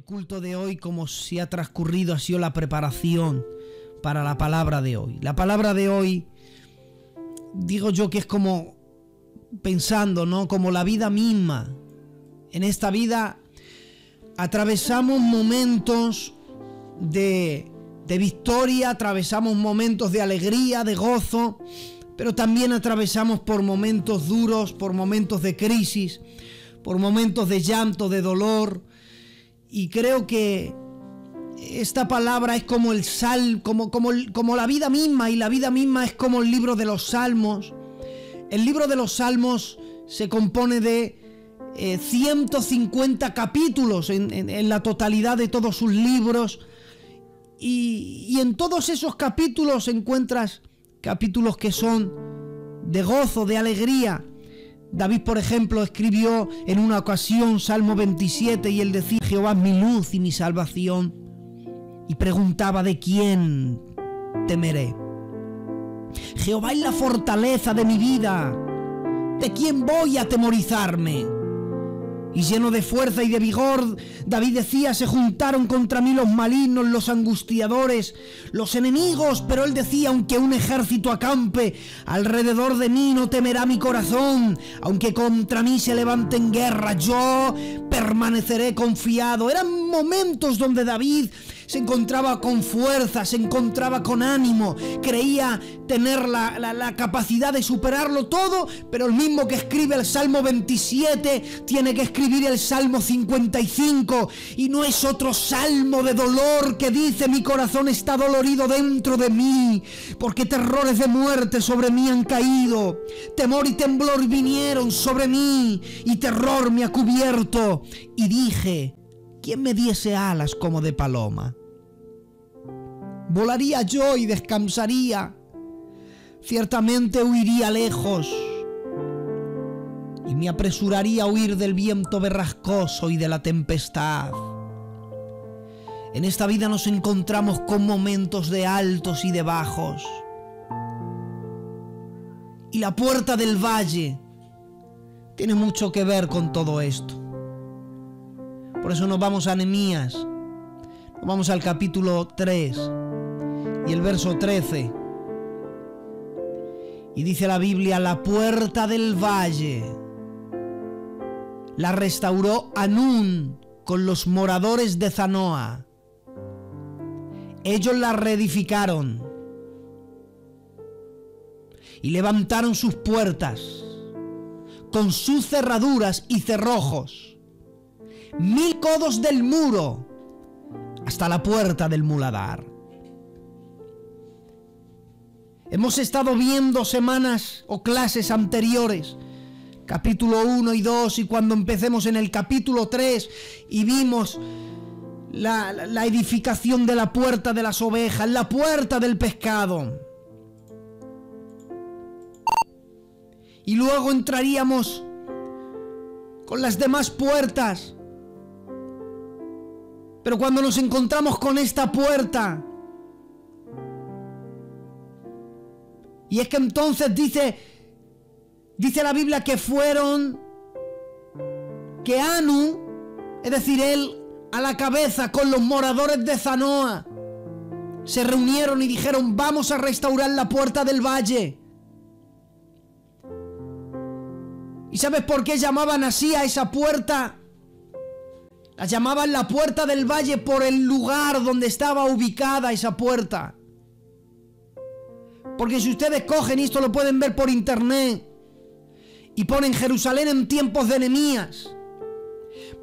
culto de hoy, como si ha transcurrido, ha sido la preparación para la palabra de hoy. La palabra de hoy, digo yo que es como pensando, ¿no? Como la vida misma. En esta vida atravesamos momentos de victoria, atravesamos momentos de alegría, de gozo, pero también atravesamos por momentos duros, por momentos de crisis, por momentos de llanto, de dolor. Y creo que esta palabra es como el como la vida misma, y la vida misma es como el libro de los Salmos. El libro de los Salmos se compone de 150 capítulos en la totalidad de todos sus libros, y en todos esos capítulos encuentras capítulos que son de gozo, de alegría. David, por ejemplo, escribió en una ocasión Salmo 27, y él decía: Jehová es mi luz y mi salvación, y preguntaba: ¿de quién temeré? Jehová es la fortaleza de mi vida, ¿de quién voy a atemorizarme? Y lleno de fuerza y de vigor, David decía: se juntaron contra mí los malignos, los angustiadores, los enemigos, pero él decía: aunque un ejército acampe alrededor de mí, no temerá mi corazón. Aunque contra mí se levanten guerra, yo permaneceré confiado. Eran momentos donde David se encontraba con fuerza, se encontraba con ánimo, creía tener la capacidad de superarlo todo, pero el mismo que escribe el Salmo 27 tiene que escribir el Salmo 55, y no es otro salmo de dolor que dice: mi corazón está dolorido dentro de mí, porque terrores de muerte sobre mí han caído, temor y temblor vinieron sobre mí, y terror me ha cubierto. Y dije: ¿quién me diese alas como de paloma? Volaría yo y descansaría, ciertamente huiría lejos, y me apresuraría a huir del viento borrascoso y de la tempestad. En esta vida nos encontramos con momentos de altos y de bajos, y la puerta del valle tiene mucho que ver con todo esto. Por eso nos vamos a Nehemías, nos vamos al capítulo 3 y el verso 13. Y dice la Biblia: la puerta del valle la restauró Hanún con los moradores de Zanoa. Ellos la reedificaron y levantaron sus puertas con sus cerraduras y cerrojos, 1000 codos del muro hasta la puerta del muladar. Hemos estado viendo semanas o clases anteriores, capítulo 1 y 2, y cuando empecemos en el capítulo 3 y vimos la edificación de la puerta de las ovejas, la puerta del pescado. Y luego entraríamos con las demás puertas. Pero cuando nos encontramos con esta puerta, y es que entonces dice la Biblia que Hanún, es decir, él a la cabeza con los moradores de Zanoa, se reunieron y dijeron: vamos a restaurar la puerta del valle. ¿Y sabes por qué llamaban así a esa puerta? La llamaban la puerta del valle por el lugar donde estaba ubicada esa puerta. Porque si ustedes cogen, y esto lo pueden ver por internet, y ponen Jerusalén en tiempos de Nehemías,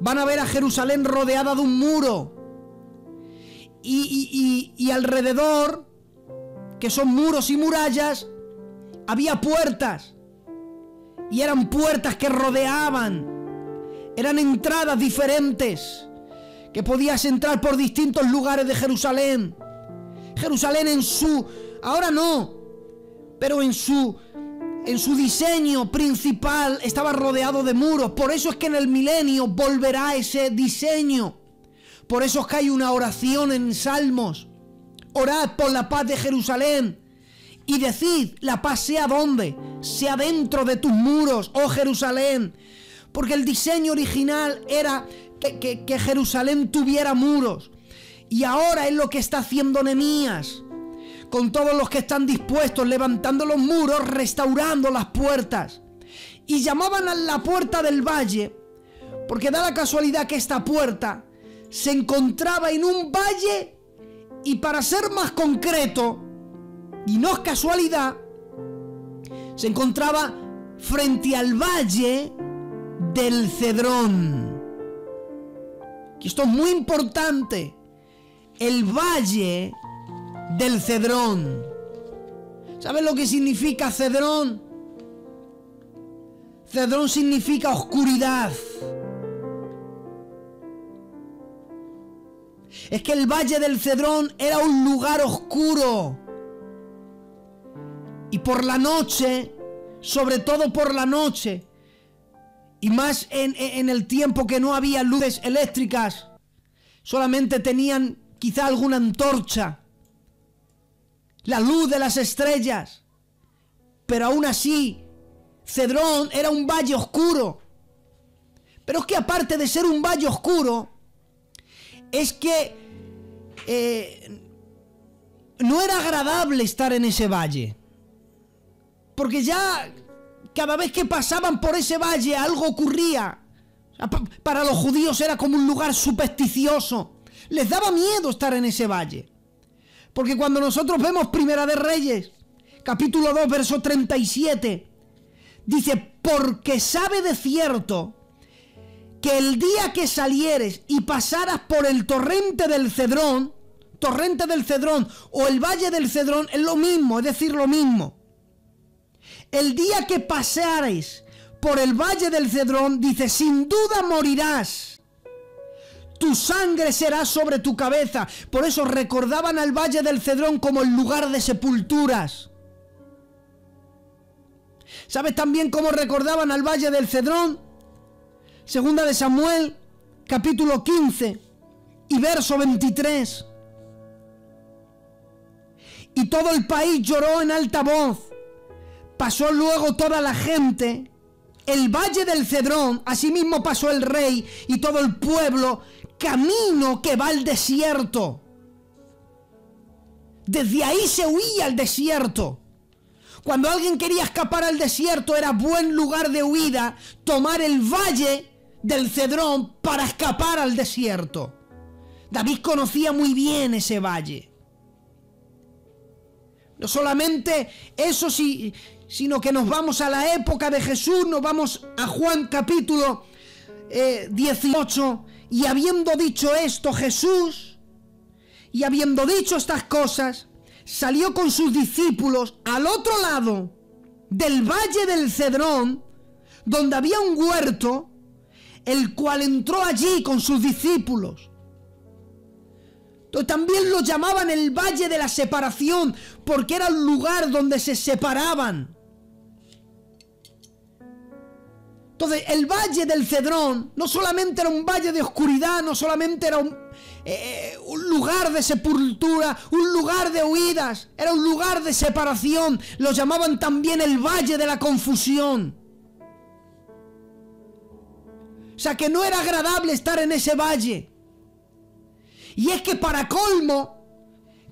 van a ver a Jerusalén rodeada de un muro, y alrededor, que son muros y murallas, había puertas, y eran puertas que rodeaban, eran entradas diferentes, que podías entrar por distintos lugares de Jerusalén. Jerusalén ahora no, pero en su diseño principal estaba rodeado de muros. Por eso es que en el milenio volverá ese diseño. Por eso es que hay una oración en Salmos: orad por la paz de Jerusalén, y decid: la paz sea ¿dónde? Sea dentro de tus muros, oh Jerusalén. porque el diseño original era que Jerusalén tuviera muros. Y ahora es lo que está haciendo Nehemías, con todos los que están dispuestos, levantando los muros, restaurando las puertas. Y llamaban a la puerta del valle, porque da la casualidad que esta puerta se encontraba en un valle, y para ser más concreto, y no es casualidad, se encontraba frente al valle del Cedrón. Y esto es muy importante, el valle del Cedrón. ¿Sabes lo que significa Cedrón? Cedrón significa oscuridad. Es que el valle del Cedrón era un lugar oscuro. Y por la noche, sobre todo por la noche, y más en el tiempo que no había luces eléctricas, solamente tenían quizá alguna antorcha, la luz de las estrellas, pero aún así, Cedrón era un valle oscuro. Pero es que aparte de ser un valle oscuro, es que no era agradable estar en ese valle. Porque ya cada vez que pasaban por ese valle algo ocurría. Para los judíos era como un lugar supersticioso. Les daba miedo estar en ese valle. Porque cuando nosotros vemos Primera de Reyes, capítulo 2, verso 37, dice, porque sabe de cierto que el día que salieres y pasaras por el torrente del Cedrón o el valle del Cedrón, es lo mismo, es decir, lo mismo. El día que pasares por el valle del Cedrón, dice, sin duda morirás. Tu sangre será sobre tu cabeza. Por eso recordaban al valle del Cedrón como el lugar de sepulturas. ¿Sabes también cómo recordaban al valle del Cedrón? Segunda de Samuel, capítulo 15 y verso 23. Y todo el país lloró en alta voz. Pasó luego toda la gente el valle del Cedrón, asimismo pasó el rey y todo el pueblo, camino que va al desierto. Desde ahí se huía al desierto. Cuando alguien quería escapar al desierto, era buen lugar de huida tomar el valle del Cedrón para escapar al desierto. David conocía muy bien ese valle. No solamente eso, sino que nos vamos a la época de Jesús, nos vamos a Juan capítulo 18, y habiendo dicho esto Jesús, y habiendo dicho estas cosas, salió con sus discípulos al otro lado del valle del Cedrón, donde había un huerto, el cual entró allí con sus discípulos. Entonces, también lo llamaban el valle de la separación, porque era un lugar donde se separaban. Entonces, el valle del Cedrón no solamente era un valle de oscuridad, no solamente era un lugar de sepultura, un lugar de huidas, era un lugar de separación. Lo llamaban también el valle de la confusión. O sea, que no era agradable estar en ese valle. Y es que para colmo,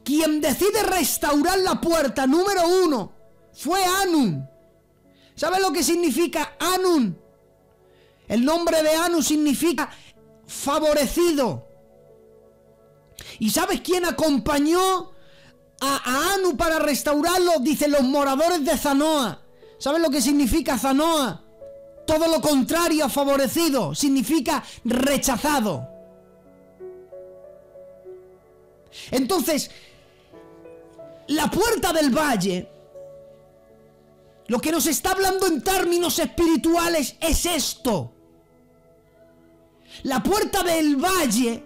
quien decide restaurar la puerta número 1 fue Hanún. ¿Sabes lo que significa Hanún? El nombre de Hanún significa favorecido. ¿Y sabes quién acompañó a Hanún para restaurarlo? Dicen los moradores de Zanoa. ¿Sabes lo que significa Zanoa? Todo lo contrario a favorecido, significa rechazado. Entonces, la puerta del valle, lo que nos está hablando en términos espirituales es esto. La puerta del valle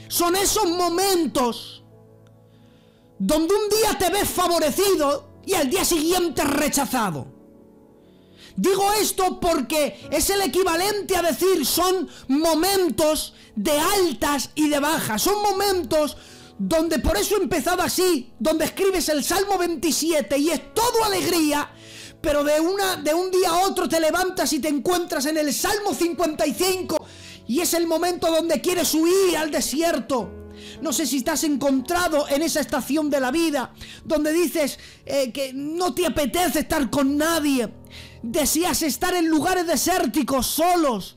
son esos momentos donde un día te ves favorecido y al día siguiente rechazado. Digo esto porque es el equivalente a decir, son momentos de altas y de bajas. Son momentos donde, por eso he empezado así, donde escribes el Salmo 27 y es todo alegría, pero de un día a otro te levantas y te encuentras en el Salmo 55 y es el momento donde quieres huir al desierto. No sé si estás encontrado en esa estación de la vida donde dices que no te apetece estar con nadie. Deseas estar en lugares desérticos, solos.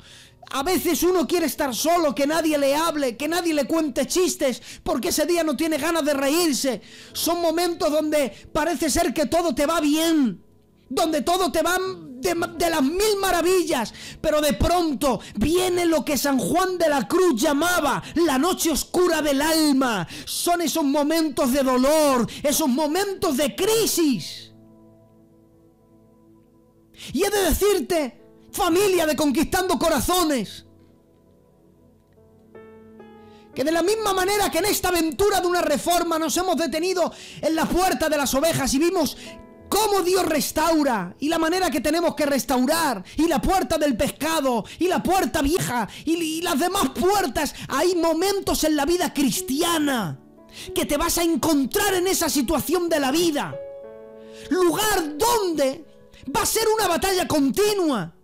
A veces uno quiere estar solo, que nadie le hable, que nadie le cuente chistes, porque ese día no tiene ganas de reírse. Son momentos donde parece ser que todo te va bien, donde todo te va de las mil maravillas, pero de pronto viene lo que San Juan de la Cruz llamaba la noche oscura del alma. Son esos momentos de dolor, esos momentos de crisis. Y he de decirte, familia de Conquistando Corazones, que de la misma manera que en esta aventura de una reforma nos hemos detenido en la puerta de las ovejas y vimos cómo Dios restaura y la manera que tenemos que restaurar, y la puerta del pescado y la puerta vieja y las demás puertas, hay momentos en la vida cristiana que te vas a encontrar en esa situación de la vida, lugar donde va a ser una batalla continua.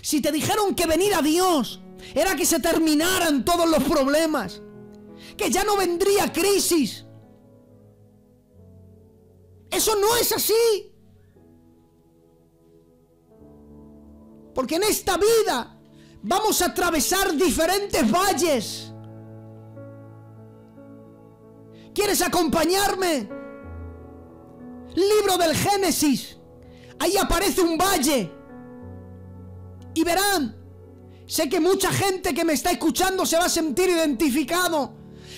Si te dijeron que venir a Dios era que se terminaran todos los problemas, que ya no vendría crisis, eso no es así. Porque en esta vida vamos a atravesar diferentes valles. ¿Quieres acompañarme? Libro del Génesis. Ahí aparece un valle. Y verán, sé que mucha gente que me está escuchando se va a sentir identificado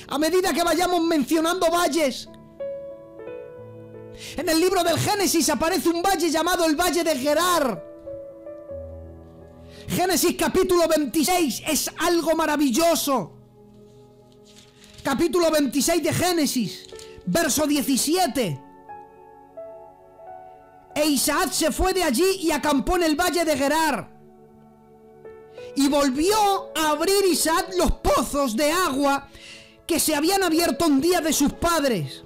a medida que vayamos mencionando valles. En el libro del Génesis aparece un valle llamado el Valle de Gerar. Génesis capítulo 26 es algo maravilloso. Capítulo 26 de Génesis, verso 17. E Isaac se fue de allí y acampó en el Valle de Gerar. Y volvió a abrir Isaac los pozos de agua que se habían abierto un día de sus padres.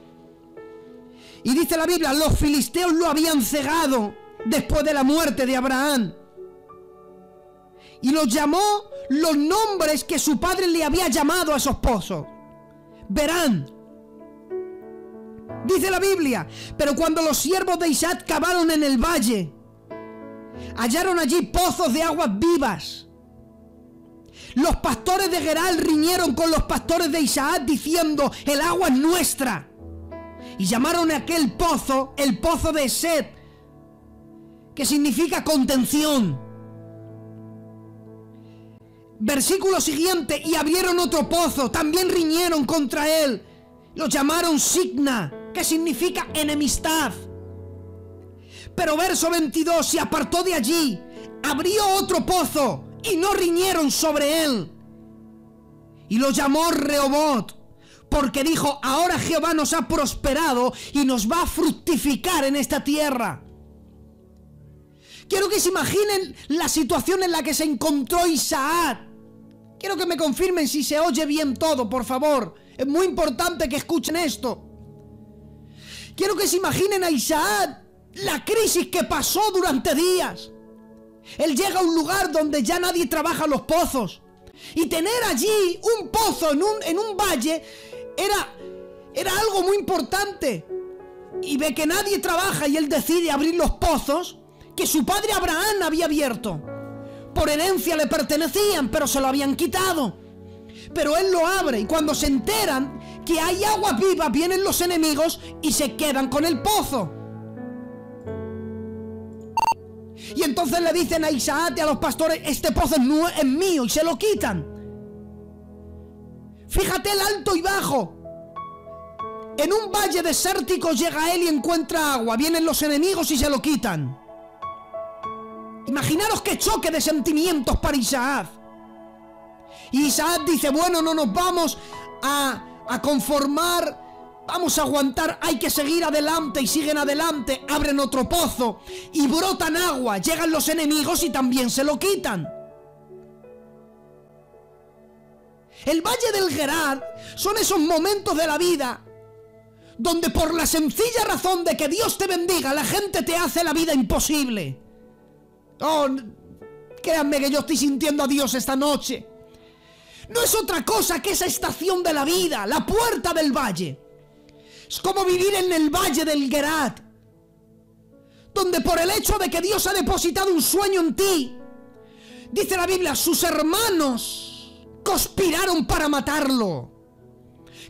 Y dice la Biblia, los filisteos lo habían cegado después de la muerte de Abraham. Y los llamó los nombres que su padre le había llamado a esos pozos. Verán, dice la Biblia, pero cuando los siervos de Isaac cavaron en el valle, hallaron allí pozos de aguas vivas. Los pastores de Gerar riñeron con los pastores de Isaac diciendo, el agua es nuestra. Y llamaron a aquel pozo el pozo de Set, que significa contención. Versículo siguiente, y abrieron otro pozo, también riñeron contra él. Lo llamaron Signa, que significa enemistad. Pero verso 22, se apartó de allí, abrió otro pozo, y no riñeron sobre él. Y lo llamó Rehobot, porque dijo, ahora Jehová nos ha prosperado y nos va a fructificar en esta tierra. Quiero que se imaginen la situación en la que se encontró Isaac. Quiero que me confirmen si se oye bien todo, por favor. Es muy importante que escuchen esto. Quiero que se imaginen a Isaac, la crisis que pasó durante días. Él llega a un lugar donde ya nadie trabaja los pozos. Y tener allí un pozo en un valle era algo muy importante. Y ve que nadie trabaja y él decide abrir los pozos que su padre Abraham había abierto. Por herencia le pertenecían, pero se lo habían quitado. Pero él lo abre y cuando se enteran que hay agua viva, vienen los enemigos y se quedan con el pozo. Y entonces le dicen a Isaac y a los pastores, este pozo es mío, y se lo quitan. Fíjate el alto y bajo. En un valle desértico llega él y encuentra agua, vienen los enemigos y se lo quitan. Imaginaros qué choque de sentimientos para Isaac. Y Isaac dice, bueno, no nos vamos a conformar, vamos a aguantar, hay que seguir adelante. Y siguen adelante, abren otro pozo y brotan agua, llegan los enemigos y también se lo quitan. El Valle del Gerar son esos momentos de la vida donde por la sencilla razón de que Dios te bendiga, la gente te hace la vida imposible. Oh, créanme que yo estoy sintiendo a Dios esta noche. No es otra cosa que esa estación de la vida, la puerta del valle. Es como vivir en el valle del Gerat, donde por el hecho de que Dios ha depositado un sueño en ti, dice la Biblia, sus hermanos conspiraron para matarlo.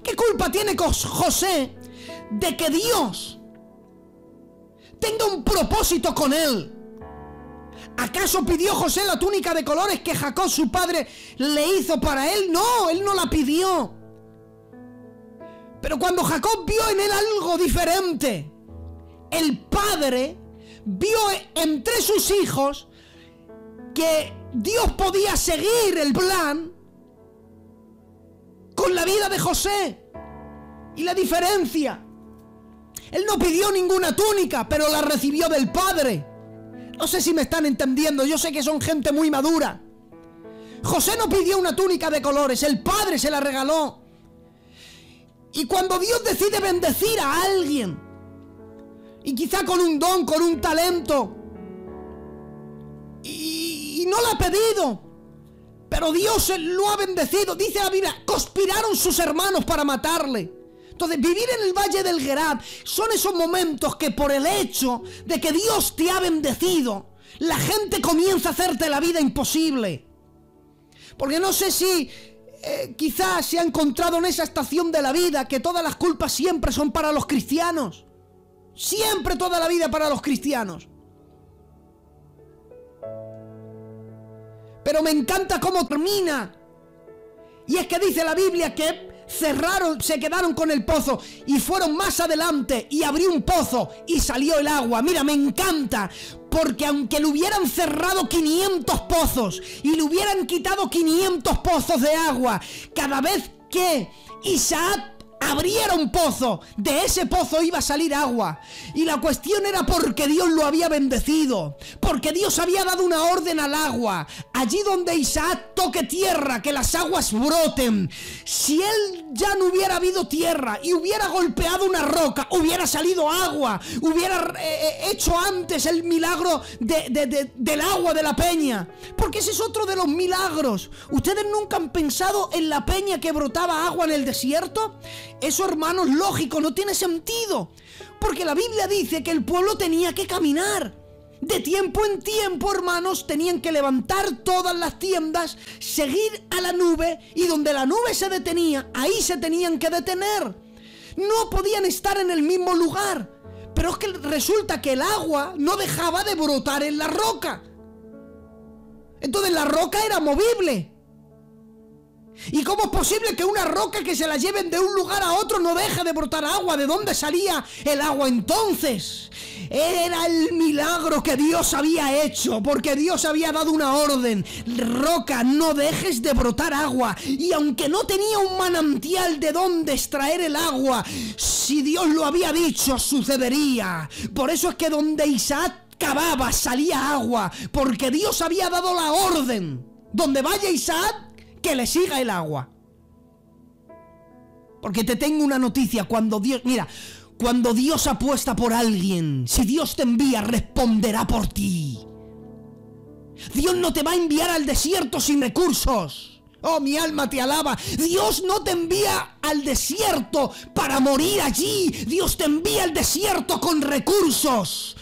¿Qué culpa tiene José de que Dios tenga un propósito con él? ¿Acaso pidió José la túnica de colores que Jacob, su padre, le hizo para él? No, él no la pidió. Pero cuando Jacob vio en él algo diferente, el padre vio entre sus hijos que Dios podía seguir el plan con la vida de José. Y la diferencia, él no pidió ninguna túnica, pero la recibió del padre. No sé si me están entendiendo, yo sé que son gente muy madura. José no pidió una túnica de colores, el padre se la regaló. Y cuando Dios decide bendecir a alguien, y quizá con un don, con un talento, y no lo ha pedido, pero Dios lo ha bendecido, dice la Biblia, conspiraron sus hermanos para matarle. Entonces, vivir en el valle del Gerat son esos momentos que por el hecho de que Dios te ha bendecido, la gente comienza a hacerte la vida imposible. Porque no sé si quizás se ha encontrado en esa estación de la vida que todas las culpas siempre son para los cristianos. Siempre toda la vida para los cristianos. Pero me encanta cómo termina. Y es que dice la Biblia que se quedaron con el pozo y fueron más adelante y abrió un pozo y salió el agua. Mira, me encanta, porque aunque le hubieran cerrado 500 pozos y le hubieran quitado 500 pozos de agua, cada vez que Isaac abriera un pozo, de ese pozo iba a salir agua. Y la cuestión era porque Dios lo había bendecido, porque Dios había dado una orden al agua. Allí donde Isaac toque tierra, que las aguas broten. Si él ya no hubiera habido tierra y hubiera golpeado una roca, hubiera salido agua, hubiera hecho antes el milagro del agua de la peña. Porque ese es otro de los milagros. ¿Ustedes nunca han pensado en la peña que brotaba agua en el desierto? Eso, hermanos, lógico, no tiene sentido. Porque la Biblia dice que el pueblo tenía que caminar. De tiempo en tiempo, hermanos, tenían que levantar todas las tiendas, seguir a la nube, y donde la nube se detenía, ahí se tenían que detener. No podían estar en el mismo lugar. Pero es que resulta que el agua no dejaba de brotar en la roca. Entonces la roca era movible. ¿Y cómo es posible que una roca que se la lleven de un lugar a otro no deje de brotar agua? ¿De dónde salía el agua entonces? Era el milagro que Dios había hecho, porque Dios había dado una orden: roca, no dejes de brotar agua. Y aunque no tenía un manantial de dónde extraer el agua, si Dios lo había dicho, sucedería. Por eso es que donde Isaac cavaba salía agua, porque Dios había dado la orden: donde vaya Isaac, que le siga el agua. Porque te tengo una noticia: cuando Dios apuesta por alguien, si Dios te envía, responderá por ti. Dios no te va a enviar al desierto sin recursos. Oh, mi alma te alaba. Dios no te envía al desierto para morir allí. Dios te envía al desierto con recursos.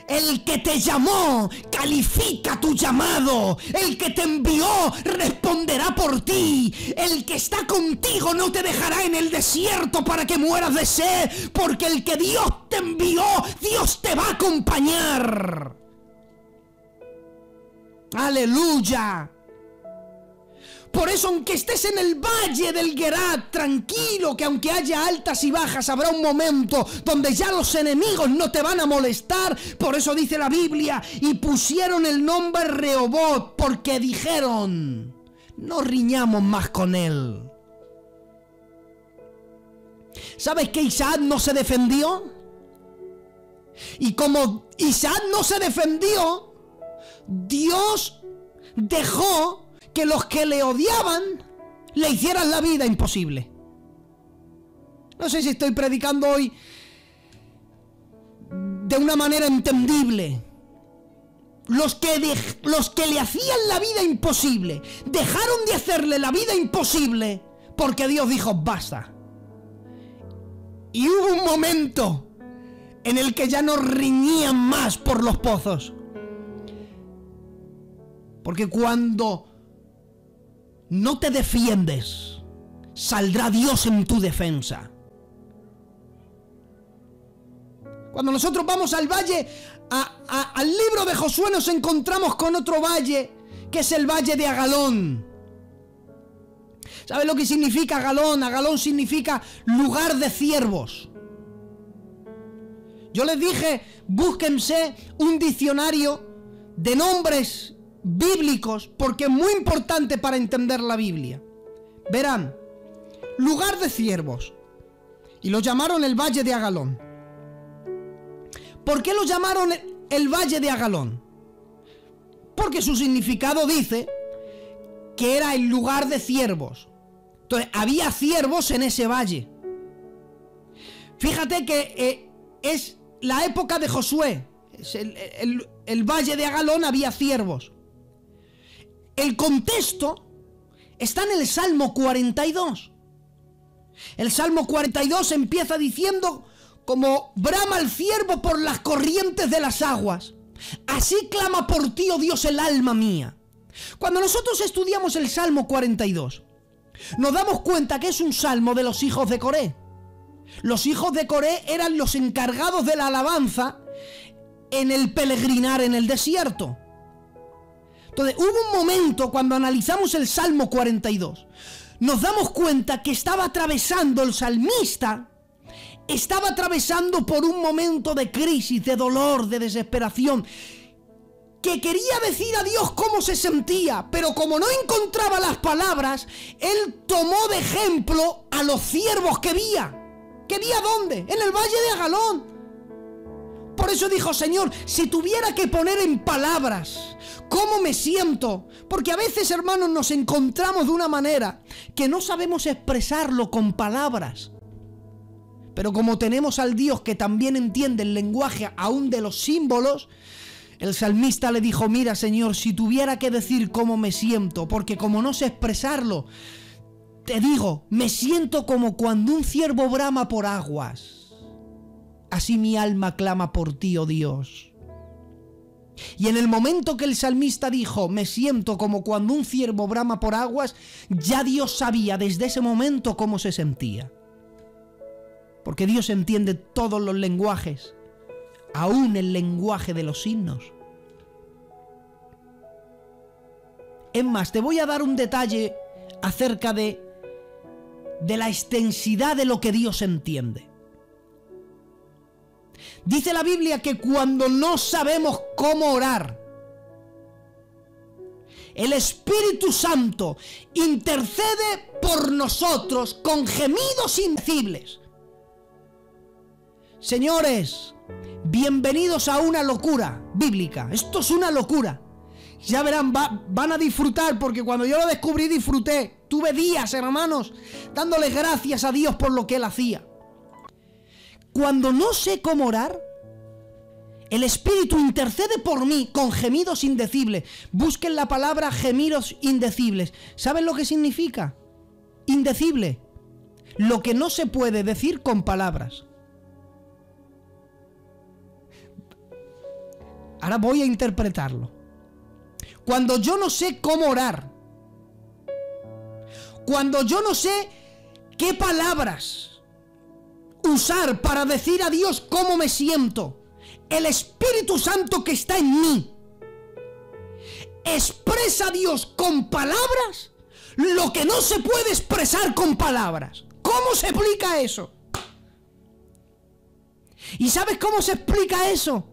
El que te llamó califica tu llamado. El que te envió responderá por ti. El que está contigo no te dejará en el desierto para que mueras de sed, porque el que Dios te envió, Dios te va a acompañar. ¡Aleluya! Por eso, aunque estés en el valle del Gerat, tranquilo, que aunque haya altas y bajas, habrá un momento donde ya los enemigos no te van a molestar. Por eso dice la Biblia: y pusieron el nombre Rehobot, porque dijeron: no riñamos más con él. ¿Sabes que Isaac no se defendió? Y como Isaac no se defendió, Dios dejó que los que le odiaban le hicieran la vida imposible. No sé si estoy predicando hoy de una manera entendible. Los que le hacían la vida imposible, dejaron de hacerle la vida imposible porque Dios dijo basta. Y hubo un momento en el que ya no riñían más por los pozos. Porque cuando no te defiendes, saldrá Dios en tu defensa. Cuando nosotros vamos al valle, al libro de Josué, nos encontramos con otro valle, que es el valle de Agalón. ¿Sabes lo que significa Agalón? Agalón significa lugar de ciervos. Yo les dije, búsquense un diccionario de nombres bíblicos, porque es muy importante para entender la Biblia. Verán, lugar de ciervos. Y lo llamaron el Valle de Agalón. ¿Por qué lo llamaron el Valle de Agalón? Porque su significado dice que era el lugar de ciervos. Entonces, había ciervos en ese valle. Fíjate que es la época de Josué. Es el Valle de Agalón, había ciervos. El contexto está en el Salmo 42. El Salmo 42 empieza diciendo: como brama el ciervo por las corrientes de las aguas, así clama por ti, oh Dios, el alma mía. Cuando nosotros estudiamos el Salmo 42, nos damos cuenta que es un salmo de los hijos de Coré. Los hijos de Coré eran los encargados de la alabanza en el peregrinar en el desierto. Entonces, hubo un momento cuando analizamos el Salmo 42, nos damos cuenta que estaba atravesando el salmista, estaba atravesando por un momento de crisis, de dolor, de desesperación, que quería decir a Dios cómo se sentía, pero como no encontraba las palabras, él tomó de ejemplo a los ciervos que veía. ¿Que veía dónde? En el Valle de Agalón. Por eso dijo: Señor, si tuviera que poner en palabras cómo me siento, porque a veces, hermanos, nos encontramos de una manera que no sabemos expresarlo con palabras. Pero como tenemos al Dios que también entiende el lenguaje aún de los símbolos, el salmista le dijo: mira, Señor, si tuviera que decir cómo me siento, porque como no sé expresarlo, te digo, me siento como cuando un ciervo brama por aguas. Así mi alma clama por ti, oh Dios. Y en el momento que el salmista dijo: me siento como cuando un ciervo brama por aguas, ya Dios sabía desde ese momento cómo se sentía. Porque Dios entiende todos los lenguajes, aún el lenguaje de los signos. Es más, te voy a dar un detalle acerca de la extensidad de lo que Dios entiende. Dice la Biblia que cuando no sabemos cómo orar, el Espíritu Santo intercede por nosotros con gemidos indecibles. Señores, bienvenidos a una locura bíblica. Esto es una locura. Ya verán, van a disfrutar, porque cuando yo lo descubrí disfruté. Tuve días, hermanos, dándole gracias a Dios por lo que Él hacía. Cuando no sé cómo orar, el Espíritu intercede por mí con gemidos indecibles. Busquen la palabra gemidos indecibles. ¿Saben lo que significa? Indecible. Lo que no se puede decir con palabras. Ahora voy a interpretarlo. Cuando yo no sé cómo orar, cuando yo no sé qué palabras usar para decir a Dios cómo me siento, el Espíritu Santo que está en mí expresa a Dios con palabras lo que no se puede expresar con palabras. ¿Cómo se explica eso? ¿Y sabes cómo se explica eso?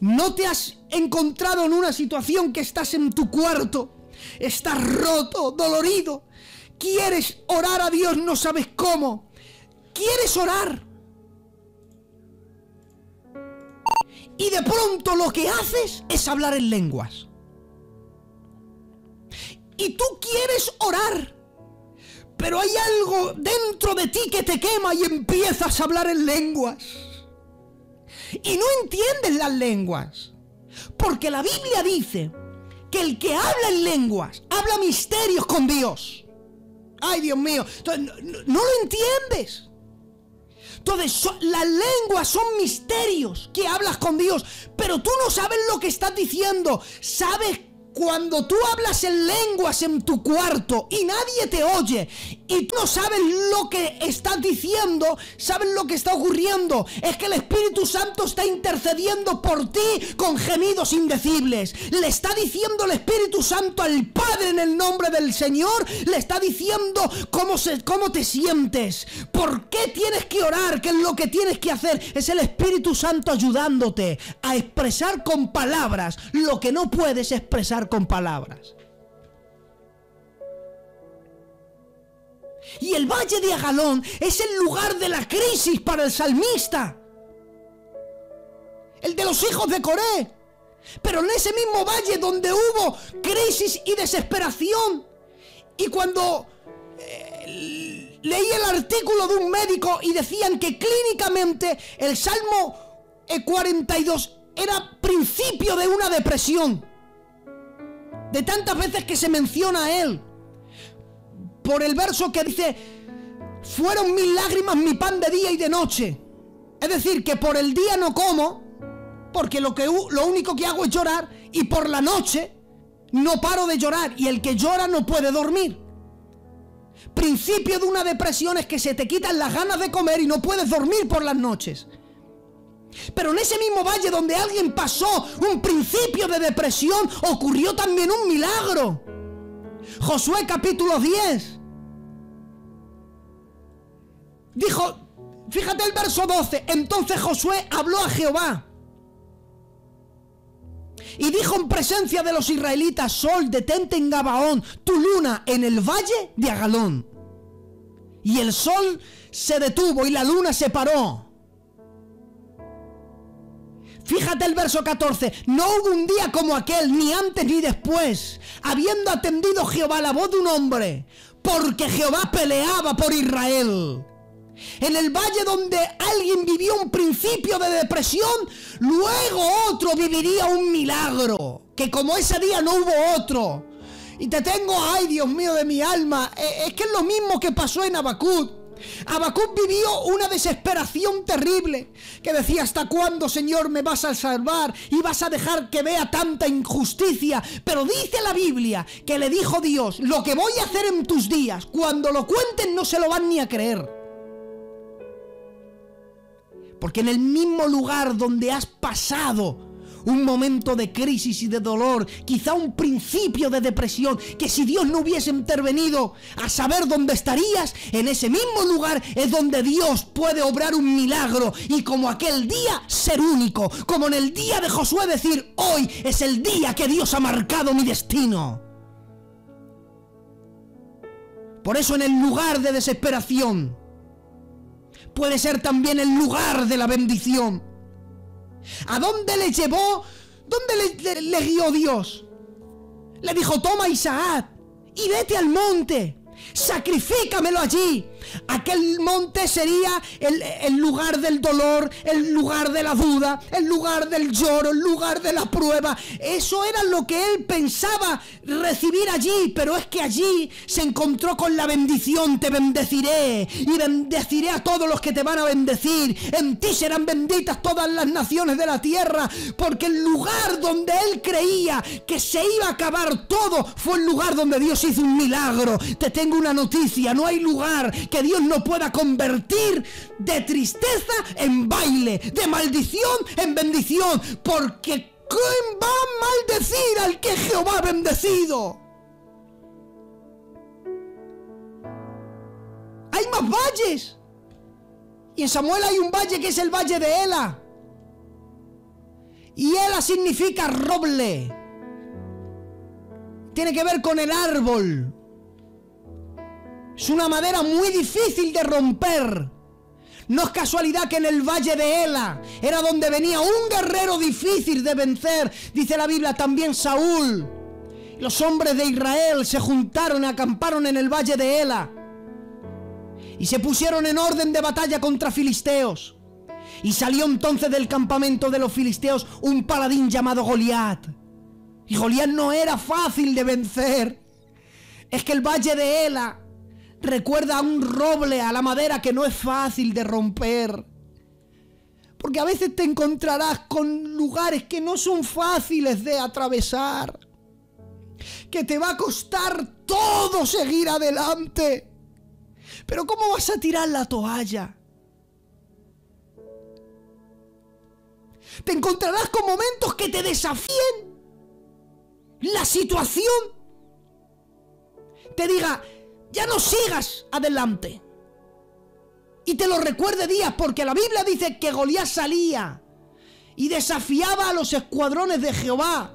¿No te has encontrado en una situación que estás en tu cuarto, estás roto, dolorido, quieres orar a Dios, no sabes cómo, quieres orar, y de pronto lo que haces es hablar en lenguas? Y tú quieres orar, pero hay algo dentro de ti que te quema y empiezas a hablar en lenguas. Y no entiendes las lenguas, porque la Biblia dice que el que habla en lenguas habla misterios con Dios. Ay, Dios mío, entonces, no lo entiendes. Entonces, las lenguas son misterios que hablas con Dios, pero tú no sabes lo que estás diciendo. Sabes cuando tú hablas en lenguas en tu cuarto y nadie te oye y tú no sabes lo que estás diciendo, sabes lo que está ocurriendo. Es que el Espíritu Santo está intercediendo por ti con gemidos indecibles. Le está diciendo el Espíritu Santo al Padre en el nombre del Señor, le está diciendo cómo te sientes, por qué tienes que orar, qué es lo que tienes que hacer. Es el Espíritu Santo ayudándote a expresar con palabras lo que no puedes expresar con palabras. Y el valle de Ajalón es el lugar de la crisis para el salmista, el de los hijos de Coré. Pero en ese mismo valle donde hubo crisis y desesperación, y cuando leí el artículo de un médico y decían que clínicamente el Salmo 42 era principio de una depresión, de tantas veces que se menciona a él, por el verso que dice: fueron mis lágrimas mi pan de día y de noche. Es decir, que por el día no como, porque lo único que hago es llorar, y por la noche no paro de llorar, y el que llora no puede dormir. Principio de una depresión es que se te quitan las ganas de comer y no puedes dormir por las noches. Pero en ese mismo valle donde alguien pasó un principio de depresión, ocurrió también un milagro. Josué capítulo 10 dijo, fíjate el verso 12: entonces Josué habló a Jehová y dijo en presencia de los israelitas: sol, detente en Gabaón, tu luna en el valle de Ajalón. Y el sol se detuvo y la luna se paró. Fíjate el verso 14: no hubo un día como aquel, ni antes ni después, habiendo atendido Jehová la voz de un hombre, porque Jehová peleaba por Israel. En el valle donde alguien vivió un principio de depresión, luego otro viviría un milagro, que como ese día no hubo otro. Y te tengo, ay Dios mío de mi alma, es que es lo mismo que pasó en Habacuc. Habacuc vivió una desesperación terrible, que decía: ¿hasta cuándo, Señor, me vas a salvar y vas a dejar que vea tanta injusticia? Pero dice la Biblia que le dijo Dios: lo que voy a hacer en tus días, cuando lo cuenten no se lo van ni a creer. Porque en el mismo lugar donde has pasado un momento de crisis y de dolor, quizá un principio de depresión, que si Dios no hubiese intervenido, a saber dónde estarías, en ese mismo lugar es donde Dios puede obrar un milagro, y como aquel día ser único, como en el día de Josué decir: hoy es el día que Dios ha marcado mi destino. Por eso en el lugar de desesperación puede ser también el lugar de la bendición. ¿A dónde le llevó? ¿Dónde le guió Dios? Le dijo: toma Isaac y vete al monte, sacrifícamelo allí. Aquel monte sería el lugar del dolor, el lugar de la duda, el lugar del lloro, el lugar de la prueba. Eso era lo que él pensaba recibir allí, pero es que allí se encontró con la bendición. Te bendeciré y bendeciré a todos los que te van a bendecir. En ti serán benditas todas las naciones de la tierra, porque el lugar donde él creía que se iba a acabar todo fue el lugar donde Dios hizo un milagro. Te tengo una noticia: no hay lugar que Dios no pueda convertir de tristeza en baile, de maldición en bendición, porque ¿quién va a maldecir al que Jehová ha bendecido? Hay más valles, y en Samuel hay un valle que es el valle de Ela, y Ela significa roble, tiene que ver con el árbol. Es una madera muy difícil de romper. No es casualidad que en el valle de Ela era donde venía un guerrero difícil de vencer. Dice la Biblia también Saúl. Los hombres de Israel se juntaron y acamparon en el valle de Ela. y se pusieron en orden de batalla contra filisteos. Y salió entonces del campamento de los filisteos un paladín llamado Goliat. Y Goliat no era fácil de vencer. Es que el valle de Ela recuerda a un roble, a la madera que no es fácil de romper. Porque a veces te encontrarás con lugares que no son fáciles de atravesar, que te va a costar todo seguir adelante. Pero ¿cómo vas a tirar la toalla? Te encontrarás con momentos que te desafíen. La situación te diga, ya no sigas adelante. Y te lo recuerde días, porque la Biblia dice que Goliat salía y desafiaba a los escuadrones de Jehová.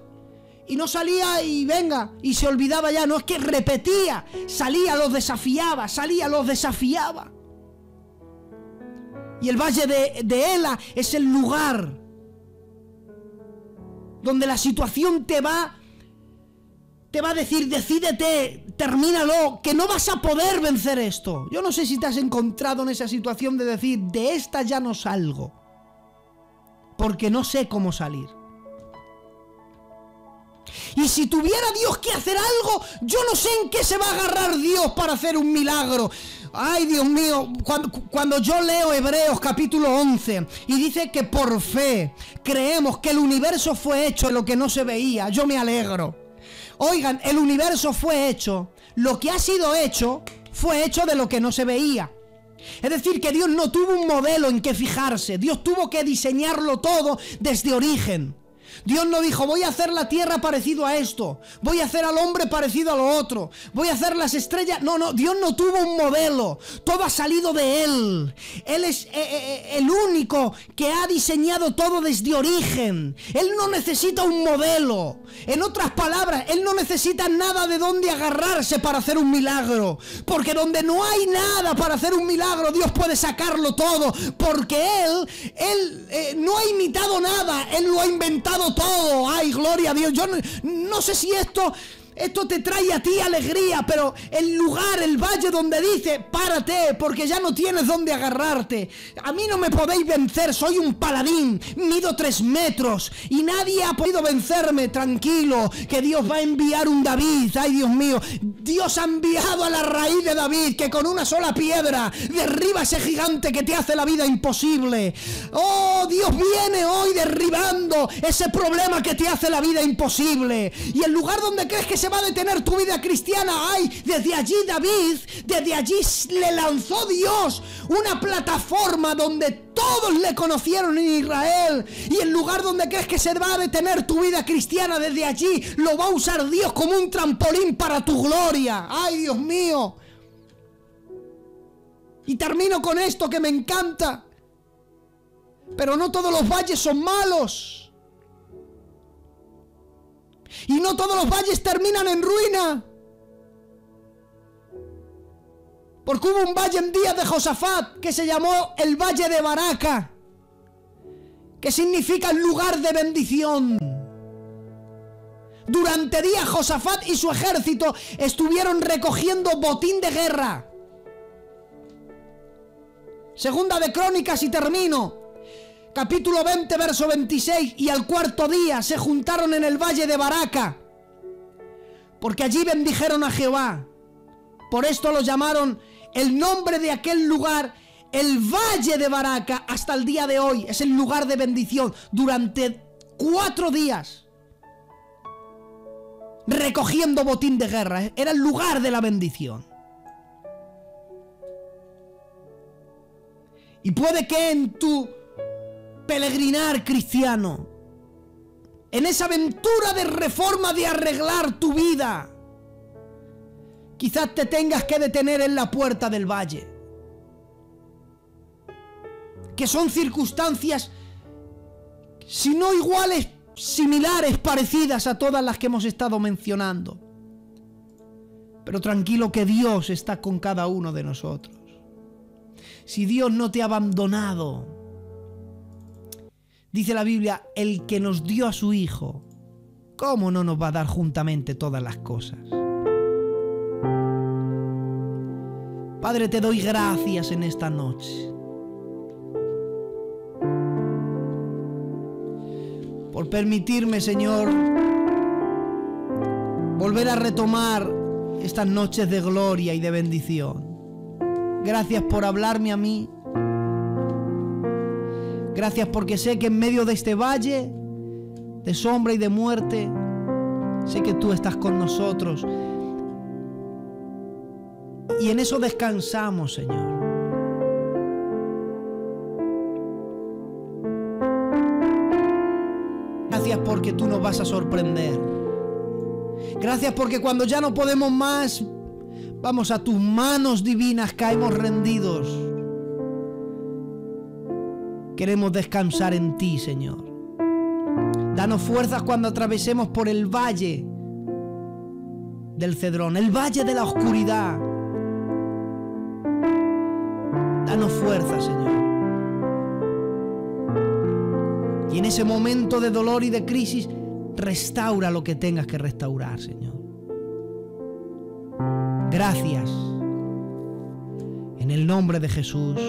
Y no salía y venga, y se olvidaba ya. No, es que repetía. Salía, los desafiaba, salía, los desafiaba. Y el valle de Ela es el lugar donde la situación te va a decir, decídete, termínalo, que no vas a poder vencer esto. Yo no sé si te has encontrado en esa situación de decir, de esta ya no salgo, porque no sé cómo salir. Y si tuviera Dios que hacer algo, yo no sé en qué se va a agarrar Dios para hacer un milagro. Ay, Dios mío, cuando yo leo Hebreos capítulo 11 y dice que por fe creemos que el universo fue hecho de lo que no se veía, yo me alegro. Oigan, el universo fue hecho, lo que ha sido hecho fue hecho de lo que no se veía. Es decir, que Dios no tuvo un modelo en que fijarse, Dios tuvo que diseñarlo todo desde origen. Dios no dijo, voy a hacer la tierra parecido a esto, voy a hacer al hombre parecido a lo otro, voy a hacer las estrellas. No, Dios no tuvo un modelo, todo ha salido de Él. Él es el único que ha diseñado todo desde origen. Él no necesita un modelo. En otras palabras, Él no necesita nada de donde agarrarse para hacer un milagro, porque donde no hay nada para hacer un milagro, Dios puede sacarlo todo, porque Él no ha imitado nada, Él lo ha inventado todo. Ay, gloria a Dios. Yo no sé si esto te trae a ti alegría, pero el lugar, el valle donde dice, párate, porque ya no tienes dónde agarrarte. A mí no me podéis vencer, soy un paladín, mido 3 metros y nadie ha podido vencerme. Tranquilo, que Dios va a enviar un David. Ay, Dios mío, Dios ha enviado a la raíz de David, que con una sola piedra derriba ese gigante que te hace la vida imposible. Oh, Dios viene hoy derribando ese problema que te hace la vida imposible. Y el lugar donde crees que se va a detener tu vida cristiana, ay, desde allí David, desde allí le lanzó Dios una plataforma donde todos le conocieron en Israel. Y el lugar donde crees que se va a detener tu vida cristiana, desde allí lo va a usar Dios como un trampolín para tu gloria. Ay, Dios mío. Y termino con esto que me encanta. Pero no todos los valles son malos. Y no todos los valles terminan en ruina. Porque hubo un valle en días de Josafat que se llamó el Valle de Baraca, que significa el lugar de bendición. Durante días Josafat y su ejército estuvieron recogiendo botín de guerra. Segunda de Crónicas, y termino. Capítulo 20, verso 26. Y al 4.º día se juntaron en el valle de Baraca, porque allí bendijeron a Jehová. Por esto lo llamaron el nombre de aquel lugar, el Valle de Baraca, hasta el día de hoy. Es el lugar de bendición. Durante 4 días recogiendo botín de guerra. Era el lugar de la bendición. Y puede que en tu peregrinar cristiano, en esa aventura de reforma, de arreglar tu vida, quizás te tengas que detener en la puerta del valle, que son circunstancias, si no iguales, similares, parecidas a todas las que hemos estado mencionando. Pero tranquilo, que Dios está con cada uno de nosotros. Si Dios no te ha abandonado, dice la Biblia, el que nos dio a su Hijo, ¿cómo no nos va a dar juntamente todas las cosas? Padre, te doy gracias en esta noche por permitirme, Señor, volver a retomar estas noches de gloria y de bendición. Gracias por hablarme a mí. Gracias porque sé que en medio de este valle de sombra y de muerte, sé que tú estás con nosotros. Y en eso descansamos, Señor. Gracias porque tú nos vas a sorprender. Gracias porque cuando ya no podemos más, vamos a tus manos divinas, caemos rendidos. Queremos descansar en ti, Señor. Danos fuerzas cuando atravesemos por el valle del Cedrón, el valle de la oscuridad. Danos fuerza, Señor. Y en ese momento de dolor y de crisis, restaura lo que tengas que restaurar, Señor. Gracias. En el nombre de Jesús.